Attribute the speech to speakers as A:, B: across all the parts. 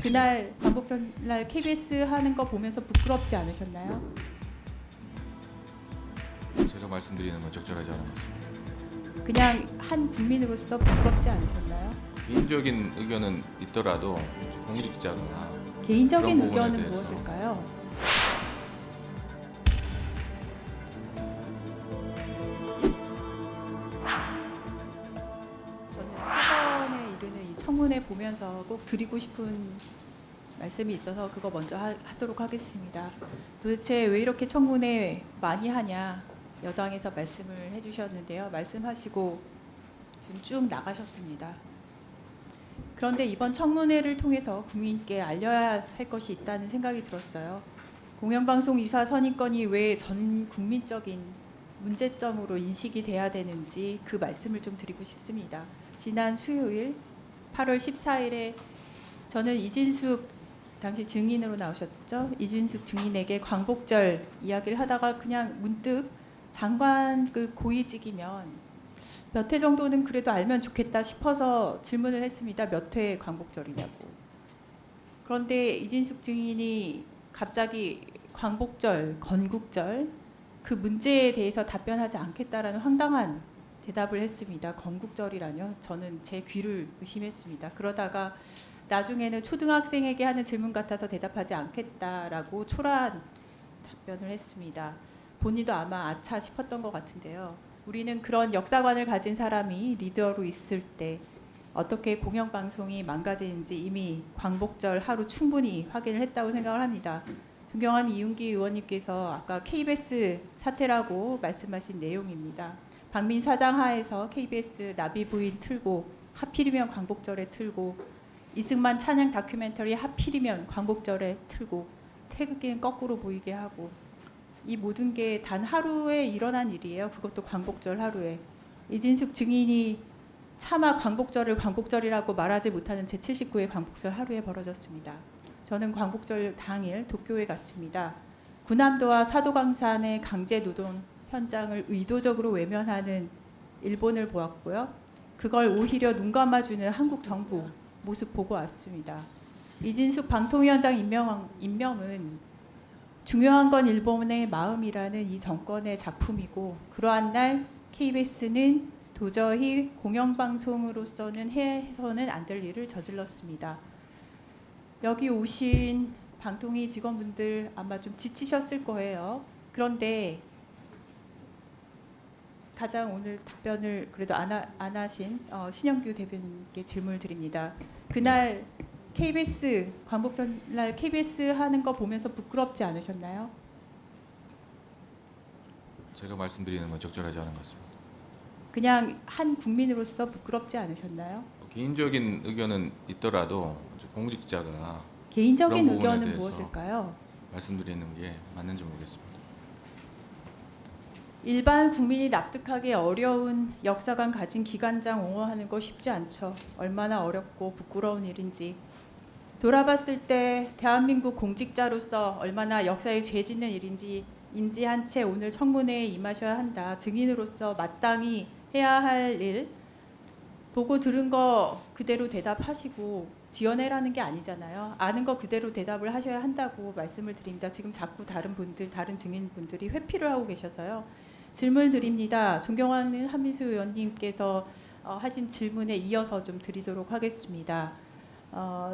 A: 그날 광복절 KBS 하는 거 보면서 부끄럽지 않으셨나요?
B: 제가 말씀드리는 건 적절하지 않은 것 같습니다.
A: 그냥 한 국민으로서 부끄럽지 않으셨나요?
B: 개인적인 의견은 있더라도 공직자거나
A: 개인적인
B: 그런 부분에
A: 의견은
B: 대해서.
A: 무엇일까요? 저는 사전에 이르는 이 청문회 보면서 꼭 드리고 싶은 말씀이 있어서 그거 먼저 하도록 하겠습니다. 도대체 왜 이렇게 청문회 많이 하냐 여당에서 말씀을 해주셨는데요. 말씀하시고 지금 쭉 나가셨습니다. 그런데 이번 청문회를 통해서 국민께 알려야 할 것이 있다는 생각이 들었어요. 공영방송 이사 선임권이 왜 전 국민적인 문제점으로 인식이 돼야 되는지 그 말씀을 좀 드리고 싶습니다. 지난 수요일 8월 14일에 저는 이진숙 당시 증인으로 나오셨죠. 이진숙 증인에게 광복절 이야기를 하다가 그냥 문득 장관 그 고위직이면 몇 회 정도는 그래도 알면 좋겠다 싶어서 질문을 했습니다. 몇 회 광복절이냐고. 그런데 이진숙 증인이 갑자기 광복절, 건국절 그 문제에 대해서 답변하지 않겠다라는 황당한 대답을 했습니다. 건국절이라뇨? 저는 제 귀를 의심했습니다. 그러다가 나중에는 초등학생에게 하는 질문 같아서 대답하지 않겠다라고 초라한 답변을 했습니다. 본인도 아마 아차 싶었던 것 같은데요. 우리는 그런 역사관을 가진 사람이 리더로 있을 때 어떻게 공영방송이 망가지는지 이미 광복절 하루 충분히 확인을 했다고 생각을 합니다. 존경하는 이윤기 의원님께서 아까 KBS 사태라고 말씀하신 내용입니다. 박민 사장 하에서 KBS 나비부인 틀고 하필이면 광복절에 틀고 이승만 찬양 다큐멘터리 하필이면 광복절에 틀고 태극기는 거꾸로 보이게 하고 이 모든 게 단 하루에 일어난 일이에요. 그것도 광복절 하루에. 이진숙 증인이 차마 광복절을 광복절이라고 말하지 못하는 제79회 광복절 하루에 벌어졌습니다. 저는 광복절 당일 도쿄에 갔습니다. 군함도와 사도강산의 강제노동 현장을 의도적으로 외면하는 일본을 보았고요. 그걸 오히려 눈 감아주는 한국 정부 모습 보고 왔습니다. 이진숙 방통위원장 임명은 중요한 건 일본의 마음이라는 이 정권의 작품이고 그러한 날 KBS는 도저히 공영방송으로서는 해서는 안 될 일을 저질렀습니다. 여기 오신 방통위 직원분들 아마 좀 지치셨을 거예요. 그런데 가장 오늘 답변을 그래도 안 하신 신영규 대변인께 질문을 드립니다. 그날 KBS 광복절날 KBS 하는 거 보면서 부끄럽지 않으셨나요?
B: 제가 말씀드리는 건 적절하지 않은 것 같습니다.
A: 그냥 한 국민으로서 부끄럽지 않으셨나요?
B: 개인적인 의견은 있더라도 공직자거나
A: 개인적인
B: 그런 부분에
A: 의견은
B: 대해서.
A: 무엇일까요?
B: 말씀드리는 게 맞는지 모르겠습니다.
A: 일반 국민이 납득하기 어려운 역사관 가진 기관장 옹호하는 거 쉽지 않죠. 얼마나 어렵고 부끄러운 일인지. 돌아봤을 때 대한민국 공직자로서 얼마나 역사에 죄 짓는 일인지 인지한 채 오늘 청문회에 임하셔야 한다. 증인으로서 마땅히 해야 할 일 보고 들은 거 그대로 대답하시고 지어내라는 게 아니잖아요. 아는 거 그대로 대답을 하셔야 한다고 말씀을 드립니다. 지금 자꾸 다른 증인분들이 회피를 하고 계셔서요. 질문 드립니다. 존경하는 한민수 의원님께서 하신 질문에 이어서 좀 드리도록 하겠습니다.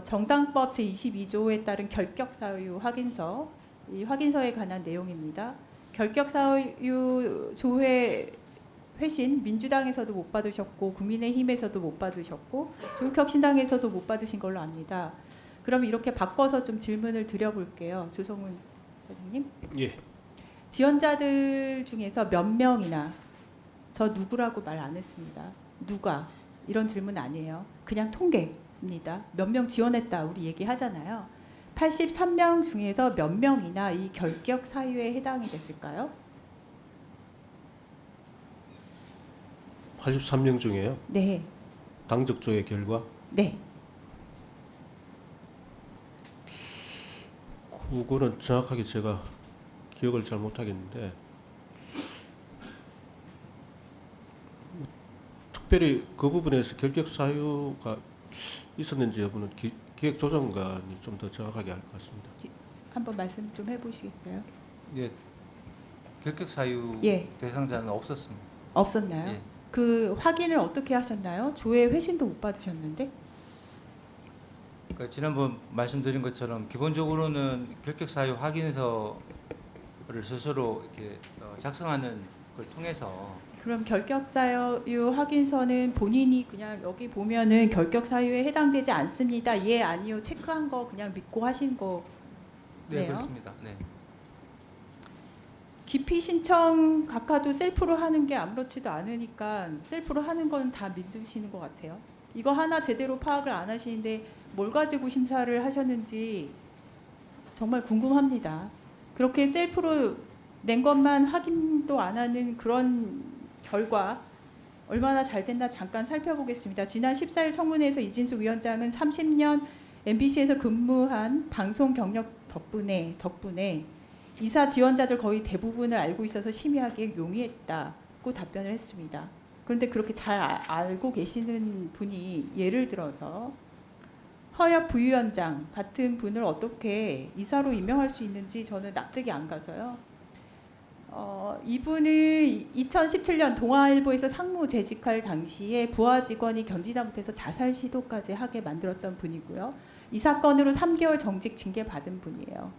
A: 정당법 제22조에 따른 결격사유 확인서, 이 확인서에 관한 내용입니다. 결격사유 조회 회신 민주당에서도 못 받으셨고 국민의힘에서도 못 받으셨고 조국혁신당에서도 못 받으신 걸로 압니다. 그럼 이렇게 바꿔서 좀 질문을 드려볼게요. 조성훈 선생님.
C: 예.
A: 지원자들 중에서 몇 명이나 저 누구라고 말 안 했습니다. 누가 이런 질문 아니에요. 그냥 통계입니다. 몇 명 지원했다 우리 얘기하잖아요. 83명 중에서 몇 명이나 이 결격 사유에 해당이 됐을까요?
C: 83명 중에요.
A: 네.
C: 당적조의 결과
A: 네.
C: 그거는 정확하게 제가 기억을 잘 못하겠는데 특별히 그 부분에서 결격 사유가 있었는지 여부는 기획조정관이 좀 더 정확하게 알 것 같습니다.
A: 한번 말씀 좀 해보시겠어요?
D: 예, 결격 사유
A: 예.
D: 대상자는 없었습니다.
A: 없었나요?
D: 예.
A: 그 확인을 어떻게 하셨나요? 조회 회신도 못 받으셨는데?
D: 그러니까 지난번 말씀드린 것처럼 기본적으로는 결격 사유 확인서를 스스로 이렇게 작성하는 걸 통해서
A: 그럼 결격 사유 확인서는 본인이 그냥 여기 보면은 결격 사유에 해당되지 않습니다. 예, 아니요 체크한 거 그냥 믿고 하신 거.
D: 네,
A: 네요.
D: 그렇습니다. 네.
A: 기피 신청 각하도 셀프로 하는 게 아무렇지도 않으니까 셀프로 하는 건 다 믿으시는 것 같아요. 이거 하나 제대로 파악을 안 하시는데 뭘 가지고 심사를 하셨는지 정말 궁금합니다. 그렇게 셀프로 낸 것만 확인도 안 하는 그런 결과 얼마나 잘 됐나 잠깐 살펴보겠습니다. 지난 14일 청문회에서 이진숙 위원장은 30년 MBC에서 근무한 방송 경력 덕분에 이사 지원자들 거의 대부분을 알고 있어서 심의하기에 용이했다고 답변을 했습니다. 그런데 그렇게 잘 알고 계시는 분이 예를 들어서 허엽 부위원장 같은 분을 어떻게 이사로 임명할 수 있는지 저는 납득이 안 가서요. 이분은 2017년 동아일보에서 상무 재직할 당시에 부하 직원이 견디다 못해서 자살 시도까지 하게 만들었던 분이고요. 이 사건으로 3개월 정직 징계 받은 분이에요.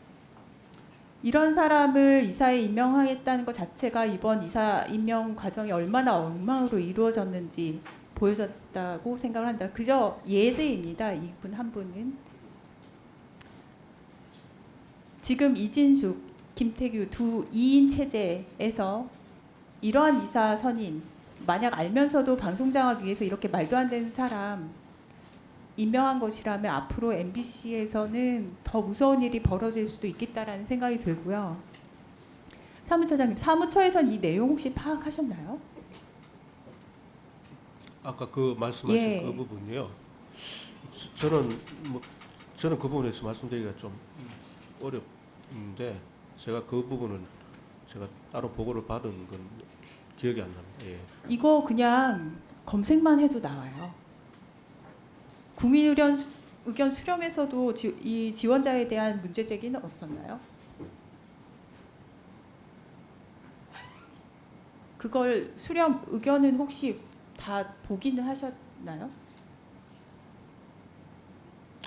A: 이런 사람을 이사에 임명하겠다는 것 자체가 이번 이사 임명 과정이 얼마나 엉망으로 이루어졌는지 보여줬다고 생각을 합니다. 그저 예제입니다. 이분 한 분은. 지금 이진숙, 김태규 두 2인 체제에서 이러한 이사 선임, 만약 알면서도 방송장악 위해서 이렇게 말도 안 되는 사람 임명한 것이라면 앞으로 MBC에서는 더 무서운 일이 벌어질 수도 있겠다라는 생각이 들고요. 사무처장님, 사무처에선 이 내용 혹시 파악하셨나요?
C: 아까 그 말씀하신
A: 예.
C: 그 부분이요. 저는 그 부분에서 말씀드리기가 좀 어렵는데 제가 그 부분은 제가 따로 보고를 받은 건 기억이 안 납니다. 예.
A: 이거 그냥 검색만 해도 나와요. 국민 의견 수렴에서도 이 지원자에 대한 문제 제기는 없었나요? 그걸 수렴 의견은 혹시 다 보기는 하셨나요?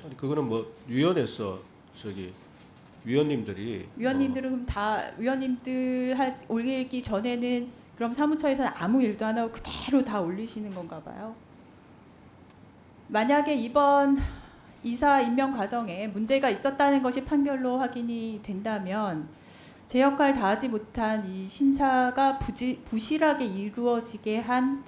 C: 아니 그거는 뭐 위원회에서 위원님들이
A: 위원님들은 그럼 다 위원님들 올리기 전에는 그럼 사무처에서는 아무 일도 안 하고 그대로 다 올리시는 건가 봐요. 만약에 이번 이사 임명 과정에 문제가 있었다는 것이 판결로 확인이 된다면 제 역할 다하지 못한 이 심사가 부실하게 이루어지게 한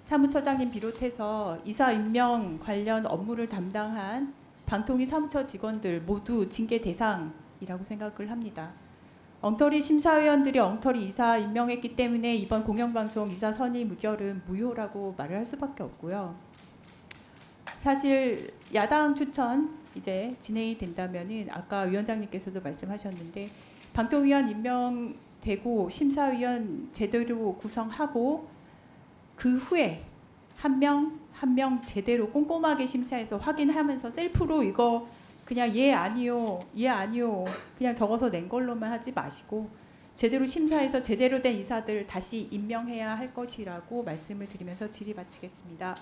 A: 사무처장님 비롯해서 이사 임명 관련 업무를 담당한 방통위 사무처 직원들 모두 징계 대상이라고 생각을 합니다. 엉터리 심사위원들이 엉터리 이사 임명했기 때문에 이번 공영방송 이사 선임 의결은 무효라고 말을 할 수밖에 없고요. 사실 야당 추천 이제 진행이 된다면은 아까 위원장님께서도 말씀하셨는데 방통위원 임명되고 심사위원 제대로 구성하고 그 후에 한 명 제대로 꼼꼼하게 심사해서 확인하면서 셀프로 이거 그냥 예 아니요 그냥 적어서 낸 걸로만 하지 마시고 제대로 심사해서 제대로 된 이사들 다시 임명해야 할 것이라고 말씀을 드리면서 질의 마치겠습니다.